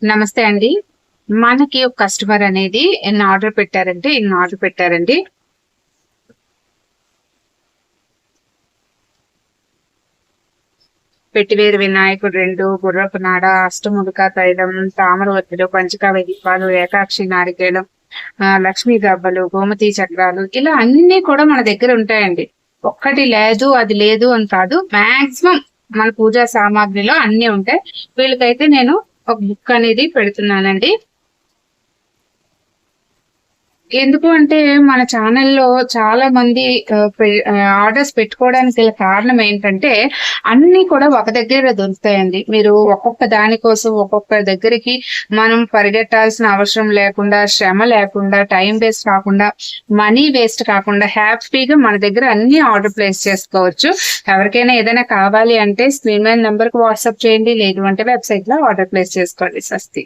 నమస్తే అండి. మనకి ఒక కస్టమర్ అనేది ఎన్ని ఆర్డర్ పెట్టారండి. పెట్టివేరు వినాయకుడు 2, గుర్రపు నాడ, అష్టములుక తైలం, తామర ఒత్తులు, పంచకావ్య దీపాలు, ఏకాక్షి నారికేళం, లక్ష్మీ గవ్వలు, గోమతి చక్రాలు, ఇలా అన్ని కూడా మన దగ్గర ఉంటాయండి. ఒక్కటి లేదు అది లేదు అని కాదు, మాక్సిమం మన పూజా సామాగ్రిలో అన్ని ఉంటాయి. వీళ్ళకైతే నేను ఒక బుక్ అనేది పెడుతున్నానండి. ఎందుకు అంటే మన ఛానల్లో చాలా మంది ఆర్డర్స్ పెట్టుకోవడానికి గల కారణం ఏంటంటే అన్ని కూడా ఒక దగ్గర దొరుకుతాయండి. మీరు ఒక్కొక్క దానికోసం ఒక్కొక్క దగ్గరికి మనం పరిగెట్టాల్సిన అవసరం లేకుండా, శ్రమ లేకుండా, టైం వేస్ట్ కాకుండా, మనీ వేస్ట్ కాకుండా హ్యాపీగా మన దగ్గర అన్ని ఆర్డర్ ప్లేస్ చేసుకోవచ్చు. ఎవరికైనా ఏదైనా కావాలి అంటే స్క్రీన్ మీద నెంబర్కి వాట్సాప్ చేయండి, లేదు అంటే వెబ్సైట్ లో ఆర్డర్ ప్లేస్ చేసుకోండి. స్వస్తి.